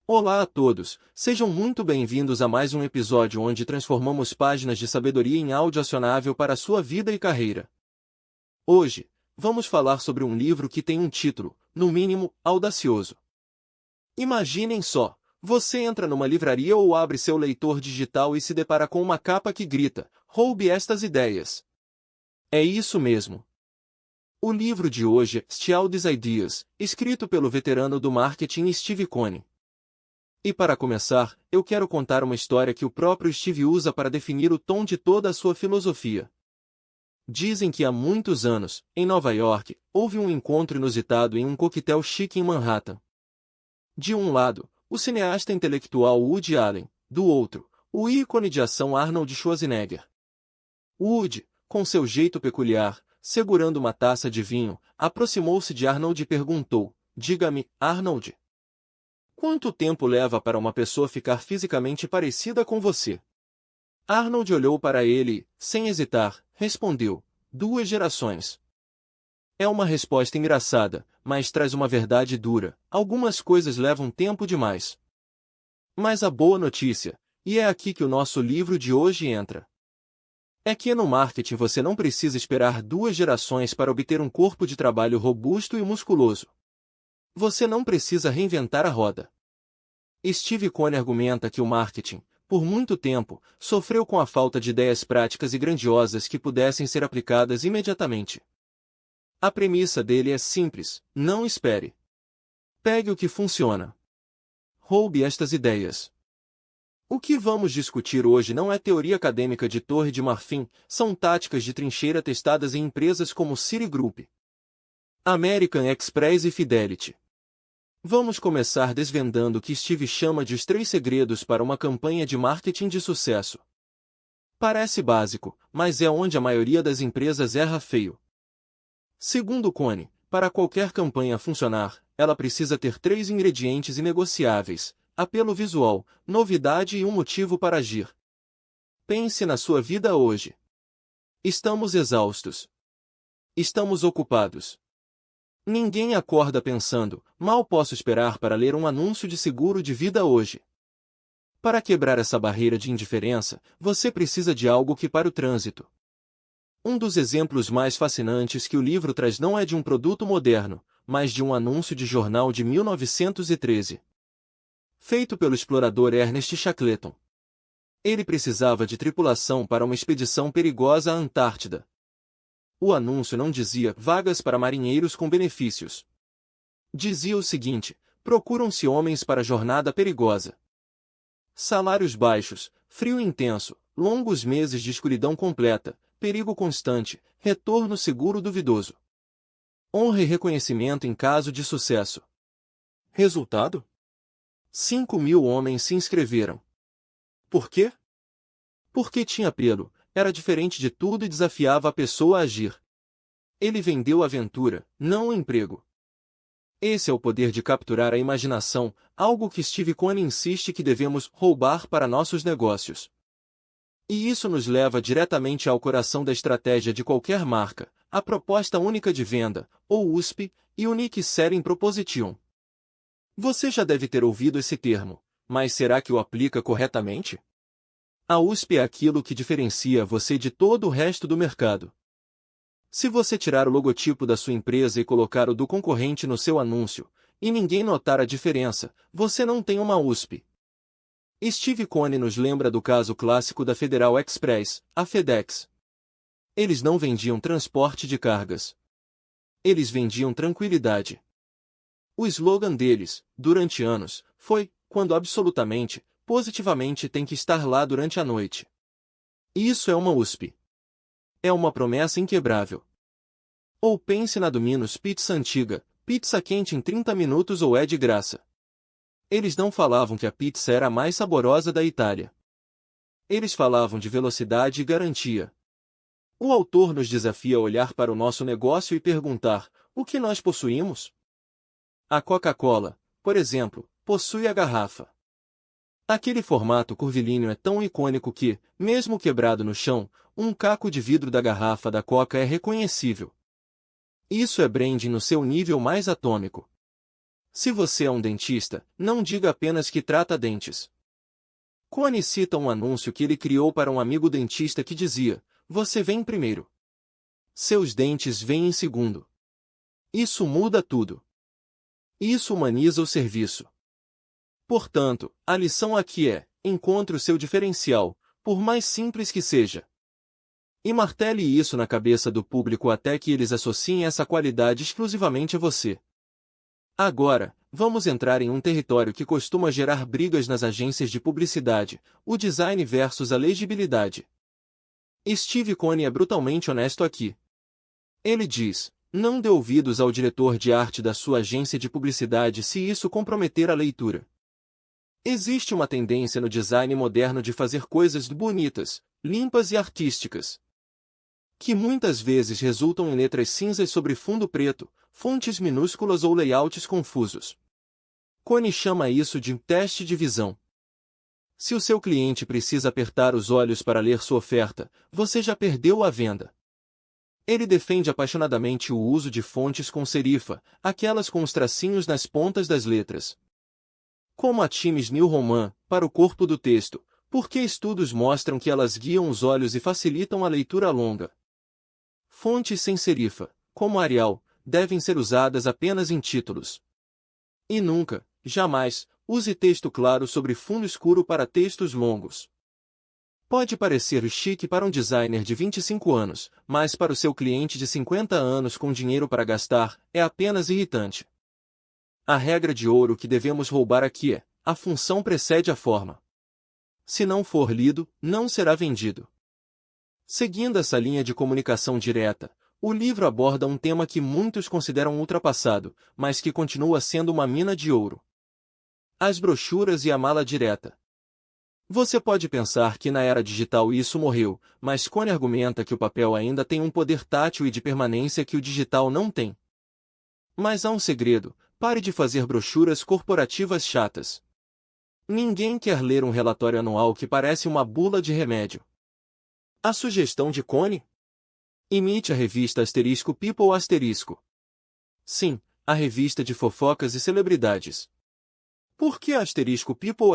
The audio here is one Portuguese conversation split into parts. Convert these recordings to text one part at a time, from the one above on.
Olá a todos, sejam muito bem-vindos a mais um episódio onde transformamos páginas de sabedoria em áudio acionável para a sua vida e carreira. Hoje, vamos falar sobre um livro que tem um título, no mínimo, audacioso. Imaginem só, você entra numa livraria ou abre seu leitor digital e se depara com uma capa que grita: "Roube estas ideias". É isso mesmo. O livro de hoje é Steal These Ideas, escrito pelo veterano do marketing Steve Kone. E para começar, eu quero contar uma história que o próprio Steve usa para definir o tom de toda a sua filosofia. Dizem que há muitos anos, em Nova York, houve um encontro inusitado em um coquetel chique em Manhattan. De um lado, o cineasta intelectual Woody Allen, do outro, o ícone de ação Arnold Schwarzenegger. Woody, com seu jeito peculiar, segurando uma taça de vinho, aproximou-se de Arnold e perguntou: "Diga-me, Arnold, quanto tempo leva para uma pessoa ficar fisicamente parecida com você?" Arnold olhou para ele e, sem hesitar, respondeu: "2 gerações." É uma resposta engraçada, mas traz uma verdade dura: algumas coisas levam tempo demais. Mas a boa notícia, e é aqui que o nosso livro de hoje entra, é que no marketing você não precisa esperar 2 gerações para obter um corpo de trabalho robusto e musculoso. Você não precisa reinventar a roda. Steve Kone argumenta que o marketing, por muito tempo, sofreu com a falta de ideias práticas e grandiosas que pudessem ser aplicadas imediatamente. A premissa dele é simples: não espere. Pegue o que funciona. Roube estas ideias. O que vamos discutir hoje não é teoria acadêmica de Torre de Marfim, são táticas de trincheira testadas em empresas como Citigroup, American Express e Fidelity. Vamos começar desvendando o que Steve chama de os 3 segredos para uma campanha de marketing de sucesso. Parece básico, mas é onde a maioria das empresas erra feio. Segundo Kone, para qualquer campanha funcionar, ela precisa ter 3 ingredientes inegociáveis: apelo visual, novidade e um motivo para agir. Pense na sua vida hoje. Estamos exaustos. Estamos ocupados. Ninguém acorda pensando: mal posso esperar para ler um anúncio de seguro de vida hoje. Para quebrar essa barreira de indiferença, você precisa de algo que pare o trânsito. Um dos exemplos mais fascinantes que o livro traz não é de um produto moderno, mas de um anúncio de jornal de 1913. Feito pelo explorador Ernest Shackleton. Ele precisava de tripulação para uma expedição perigosa à Antártida. O anúncio não dizia "vagas para marinheiros com benefícios". Dizia o seguinte: procuram-se homens para jornada perigosa. Salários baixos, frio intenso, longos meses de escuridão completa, perigo constante, retorno seguro duvidoso. Honra e reconhecimento em caso de sucesso. Resultado? 5.000 homens se inscreveram. Por quê? Porque tinha apelo, era diferente de tudo e desafiava a pessoa a agir. Ele vendeu a aventura, não o emprego. Esse é o poder de capturar a imaginação, algo que Steve Kone insiste que devemos roubar para nossos negócios. E isso nos leva diretamente ao coração da estratégia de qualquer marca, a proposta única de venda, ou USP, Unique Selling Proposition. Você já deve ter ouvido esse termo, mas será que o aplica corretamente? A USP é aquilo que diferencia você de todo o resto do mercado. Se você tirar o logotipo da sua empresa e colocar o do concorrente no seu anúncio, e ninguém notar a diferença, você não tem uma USP. Steve Kone nos lembra do caso clássico da Federal Express, a FedEx. Eles não vendiam transporte de cargas. Eles vendiam tranquilidade. O slogan deles, durante anos, foi: quando absolutamente, positivamente tem que estar lá durante a noite. Isso é uma USP. É uma promessa inquebrável. Ou pense na Domino's Pizza antiga: pizza quente em 30 minutos ou é de graça. Eles não falavam que a pizza era a mais saborosa da Itália. Eles falavam de velocidade e garantia. O autor nos desafia a olhar para o nosso negócio e perguntar: o que nós possuímos? A Coca-Cola, por exemplo, possui a garrafa. Aquele formato curvilíneo é tão icônico que, mesmo quebrado no chão, um caco de vidro da garrafa da Coca é reconhecível. Isso é branding no seu nível mais atômico. Se você é um dentista, não diga apenas que trata dentes. Cone cita um anúncio que ele criou para um amigo dentista que dizia: "Você vem primeiro. Seus dentes vêm em segundo." Isso muda tudo. Isso humaniza o serviço. Portanto, a lição aqui é: encontre o seu diferencial, por mais simples que seja. E martele isso na cabeça do público até que eles associem essa qualidade exclusivamente a você. Agora, vamos entrar em um território que costuma gerar brigas nas agências de publicidade: o design versus a legibilidade. Steve Cone é brutalmente honesto aqui. Ele diz: não dê ouvidos ao diretor de arte da sua agência de publicidade se isso comprometer a leitura. Existe uma tendência no design moderno de fazer coisas bonitas, limpas e artísticas, que muitas vezes resultam em letras cinzas sobre fundo preto, fontes minúsculas ou layouts confusos. Cone chama isso de teste de visão. Se o seu cliente precisa apertar os olhos para ler sua oferta, você já perdeu a venda. Ele defende apaixonadamente o uso de fontes com serifa, aquelas com os tracinhos nas pontas das letras, como a Times New Roman, para o corpo do texto, porque estudos mostram que elas guiam os olhos e facilitam a leitura longa. Fontes sem serifa, como Arial, devem ser usadas apenas em títulos. E nunca, jamais, use texto claro sobre fundo escuro para textos longos. Pode parecer chique para um designer de 25 anos, mas para o seu cliente de 50 anos com dinheiro para gastar, é apenas irritante. A regra de ouro que devemos roubar aqui é: a função precede a forma. Se não for lido, não será vendido. Seguindo essa linha de comunicação direta, o livro aborda um tema que muitos consideram ultrapassado, mas que continua sendo uma mina de ouro: as brochuras e a mala direta. Você pode pensar que na era digital isso morreu, mas Cone argumenta que o papel ainda tem um poder tátil e de permanência que o digital não tem. Mas há um segredo: pare de fazer brochuras corporativas chatas. Ninguém quer ler um relatório anual que parece uma bula de remédio. A sugestão de Cone? Imite a revista People. Sim, a revista de fofocas e celebridades. Por que a People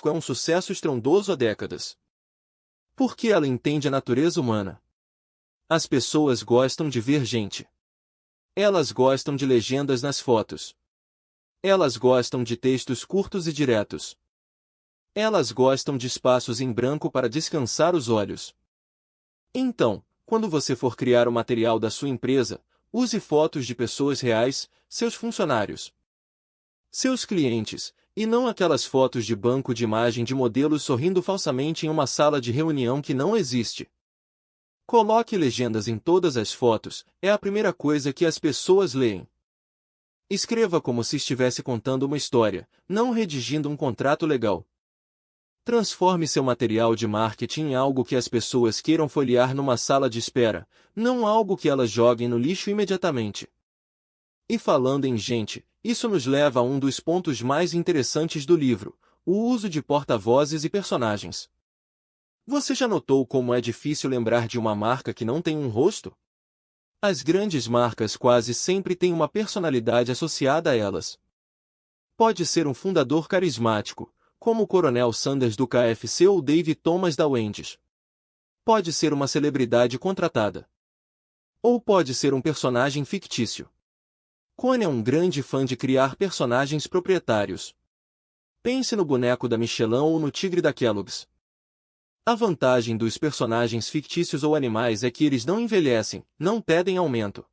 é um sucesso estrondoso há décadas? Porque ela entende a natureza humana. As pessoas gostam de ver gente. Elas gostam de legendas nas fotos. Elas gostam de textos curtos e diretos. Elas gostam de espaços em branco para descansar os olhos. Então, quando você for criar o material da sua empresa, use fotos de pessoas reais, seus funcionários, seus clientes, e não aquelas fotos de banco de imagem de modelos sorrindo falsamente em uma sala de reunião que não existe. Coloque legendas em todas as fotos, é a primeira coisa que as pessoas leem. Escreva como se estivesse contando uma história, não redigindo um contrato legal. Transforme seu material de marketing em algo que as pessoas queiram folhear numa sala de espera, não algo que elas joguem no lixo imediatamente. E falando em gente, isso nos leva a um dos pontos mais interessantes do livro: o uso de porta-vozes e personagens. Você já notou como é difícil lembrar de uma marca que não tem um rosto? As grandes marcas quase sempre têm uma personalidade associada a elas. Pode ser um fundador carismático, como o Coronel Sanders do KFC ou Dave Thomas da Wendy's. Pode ser uma celebridade contratada. Ou pode ser um personagem fictício. Cone é um grande fã de criar personagens proprietários. Pense no boneco da Michelin ou no tigre da Kellogg's. A vantagem dos personagens fictícios ou animais é que eles não envelhecem, não pedem aumento,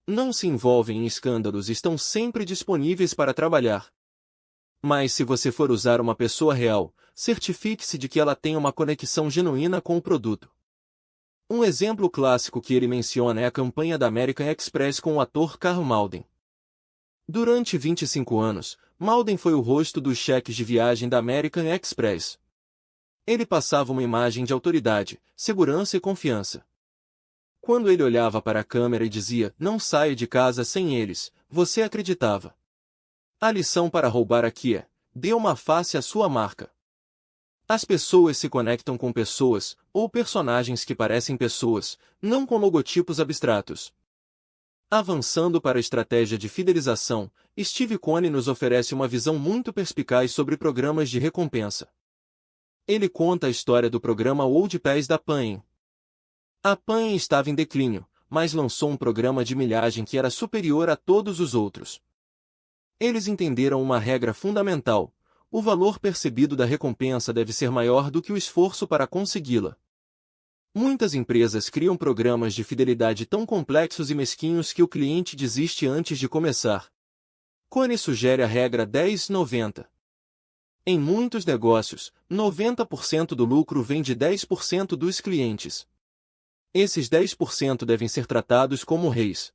não se envolvem em escândalos e estão sempre disponíveis para trabalhar. Mas se você for usar uma pessoa real, certifique-se de que ela tem uma conexão genuína com o produto. Um exemplo clássico que ele menciona é a campanha da American Express com o ator Karl Malden. Durante 25 anos, Malden foi o rosto dos cheques de viagem da American Express. Ele passava uma imagem de autoridade, segurança e confiança. Quando ele olhava para a câmera e dizia: "Não saia de casa sem eles", você acreditava. A lição para roubar aqui é: dê uma face à sua marca. As pessoas se conectam com pessoas, ou personagens que parecem pessoas, não com logotipos abstratos. Avançando para a estratégia de fidelização, Steve Coney nos oferece uma visão muito perspicaz sobre programas de recompensa. Ele conta a história do programa Old Pass da Paine. A Paine estava em declínio, mas lançou um programa de milhagem que era superior a todos os outros. Eles entenderam uma regra fundamental: o valor percebido da recompensa deve ser maior do que o esforço para consegui-la. Muitas empresas criam programas de fidelidade tão complexos e mesquinhos que o cliente desiste antes de começar. Coney sugere a regra 10-90. Em muitos negócios, 90% do lucro vem de 10% dos clientes. Esses 10% devem ser tratados como reis.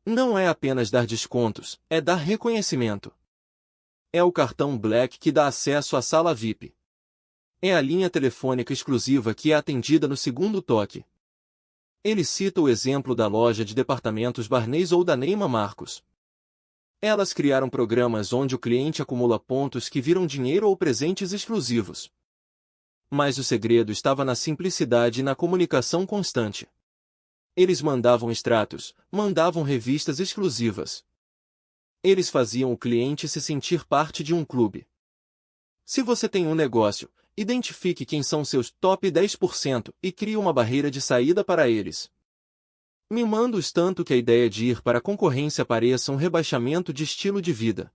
Não é apenas dar descontos, é dar reconhecimento. É o cartão Black que dá acesso à sala VIP. É a linha telefônica exclusiva que é atendida no segundo toque. Ele cita o exemplo da loja de departamentos Barneys ou da Neiman Marcus. Elas criaram programas onde o cliente acumula pontos que viram dinheiro ou presentes exclusivos. Mas o segredo estava na simplicidade e na comunicação constante. Eles mandavam extratos, mandavam revistas exclusivas. Eles faziam o cliente se sentir parte de um clube. Se você tem um negócio, identifique quem são seus top 10% e crie uma barreira de saída para eles. Mimando-os tanto que a ideia de ir para a concorrência pareça um rebaixamento de estilo de vida.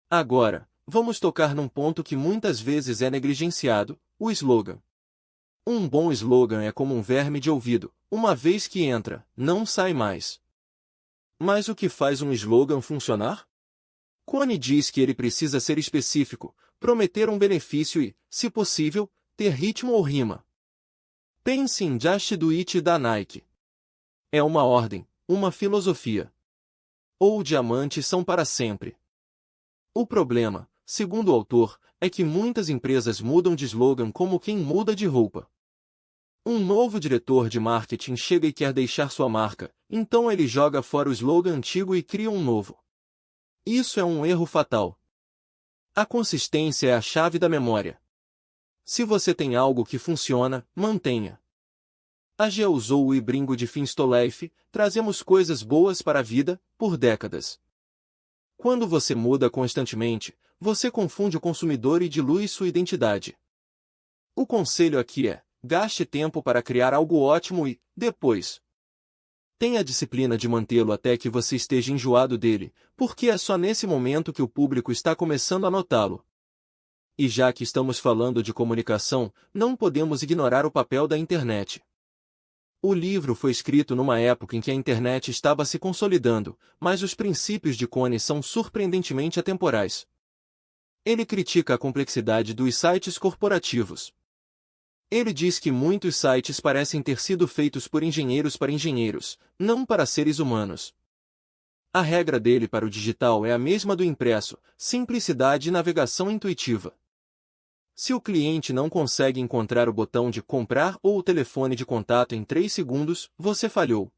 Agora, vamos tocar num ponto que muitas vezes é negligenciado: o slogan. Um bom slogan é como um verme de ouvido: uma vez que entra, não sai mais. Mas o que faz um slogan funcionar? Coney diz que ele precisa ser específico, prometer um benefício e, se possível, ter ritmo ou rima. Pense em Just Do It da Nike. É uma ordem, uma filosofia. Ou diamantes são para sempre. O problema, segundo o autor, é que muitas empresas mudam de slogan como quem muda de roupa. Um novo diretor de marketing chega e quer deixar sua marca, então ele joga fora o slogan antigo e cria um novo. Isso é um erro fatal. A consistência é a chave da memória. Se você tem algo que funciona, mantenha. A Gia usou o ibringo de Finstolife: trazemos coisas boas para a vida, por décadas. Quando você muda constantemente, você confunde o consumidor e dilui sua identidade. O conselho aqui é: gaste tempo para criar algo ótimo e, depois, tenha a disciplina de mantê-lo até que você esteja enjoado dele, porque é só nesse momento que o público está começando a notá-lo. E já que estamos falando de comunicação, não podemos ignorar o papel da internet. O livro foi escrito numa época em que a internet estava se consolidando, mas os princípios de Coney são surpreendentemente atemporais. Ele critica a complexidade dos sites corporativos. Ele diz que muitos sites parecem ter sido feitos por engenheiros para engenheiros, não para seres humanos. A regra dele para o digital é a mesma do impresso: simplicidade e navegação intuitiva. Se o cliente não consegue encontrar o botão de comprar ou o telefone de contato em 3 segundos, você falhou.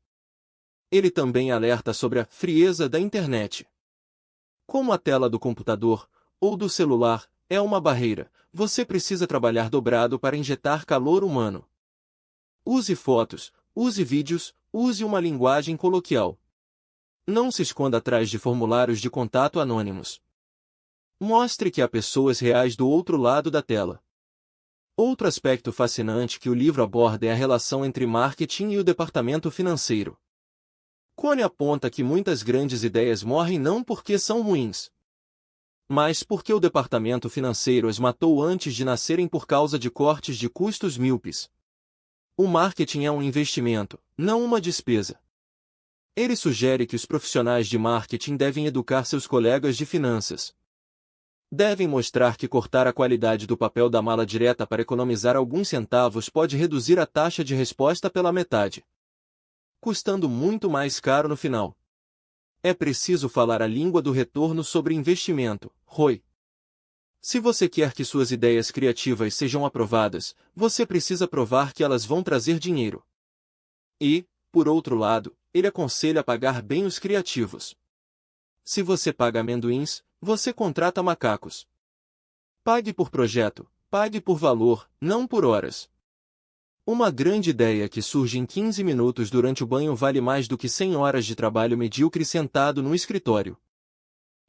Ele também alerta sobre a frieza da internet. Como a tela do computador, ou do celular, é uma barreira, você precisa trabalhar dobrado para injetar calor humano. Use fotos, use vídeos, use uma linguagem coloquial. Não se esconda atrás de formulários de contato anônimos. Mostre que há pessoas reais do outro lado da tela. Outro aspecto fascinante que o livro aborda é a relação entre marketing e o departamento financeiro. Coney aponta que muitas grandes ideias morrem não porque são ruins, mas porque o departamento financeiro as matou antes de nascerem por causa de cortes de custos míopes. O marketing é um investimento, não uma despesa. Ele sugere que os profissionais de marketing devem educar seus colegas de finanças. Devem mostrar que cortar a qualidade do papel da mala direta para economizar alguns centavos pode reduzir a taxa de resposta pela metade, custando muito mais caro no final. É preciso falar a língua do retorno sobre investimento, ROI. Se você quer que suas ideias criativas sejam aprovadas, você precisa provar que elas vão trazer dinheiro. E, por outro lado, ele aconselha pagar bem os criativos. Se você paga amendoins, você contrata macacos. Pague por projeto, pague por valor, não por horas. Uma grande ideia que surge em 15 minutos durante o banho vale mais do que 100 horas de trabalho medíocre sentado no escritório.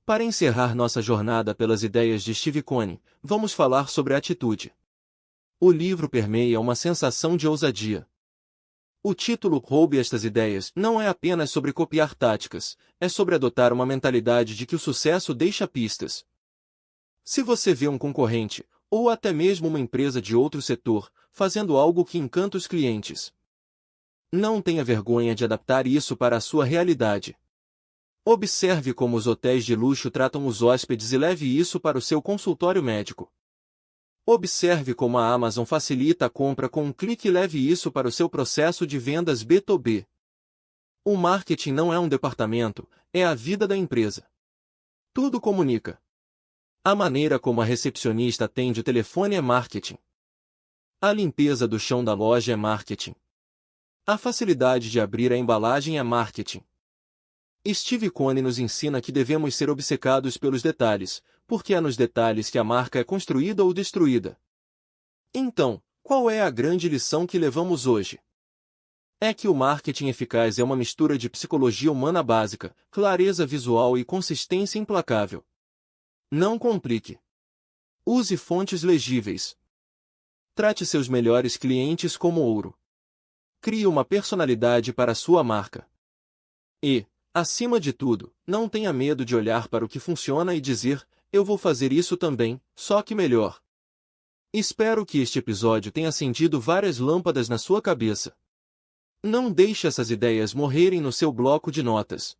Para encerrar nossa jornada pelas ideias de Steve Coney, vamos falar sobre atitude. O livro permeia uma sensação de ousadia. O título Roube estas ideias não é apenas sobre copiar táticas, é sobre adotar uma mentalidade de que o sucesso deixa pistas. Se você vê um concorrente, ou até mesmo uma empresa de outro setor, fazendo algo que encanta os clientes, não tenha vergonha de adaptar isso para a sua realidade. Observe como os hotéis de luxo tratam os hóspedes e leve isso para o seu consultório médico. Observe como a Amazon facilita a compra com um clique e leve isso para o seu processo de vendas B2B. O marketing não é um departamento, é a vida da empresa. Tudo comunica. A maneira como a recepcionista atende o telefone é marketing. A limpeza do chão da loja é marketing. A facilidade de abrir a embalagem é marketing. Steve Coney nos ensina que devemos ser obcecados pelos detalhes, porque é nos detalhes que a marca é construída ou destruída. Então, qual é a grande lição que levamos hoje? É que o marketing eficaz é uma mistura de psicologia humana básica, clareza visual e consistência implacável. Não complique. Use fontes legíveis. Trate seus melhores clientes como ouro. Crie uma personalidade para sua marca. E, acima de tudo, não tenha medo de olhar para o que funciona e dizer, eu vou fazer isso também, só que melhor. Espero que este episódio tenha acendido várias lâmpadas na sua cabeça. Não deixe essas ideias morrerem no seu bloco de notas.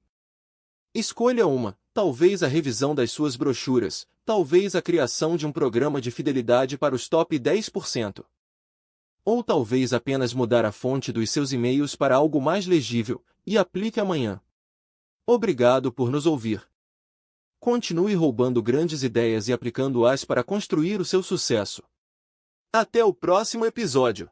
Escolha uma, talvez a revisão das suas brochuras, talvez a criação de um programa de fidelidade para os top 10%. Ou talvez apenas mudar a fonte dos seus e-mails para algo mais legível, e aplique amanhã. Obrigado por nos ouvir. Continue roubando grandes ideias e aplicando-as para construir o seu sucesso. Até o próximo episódio.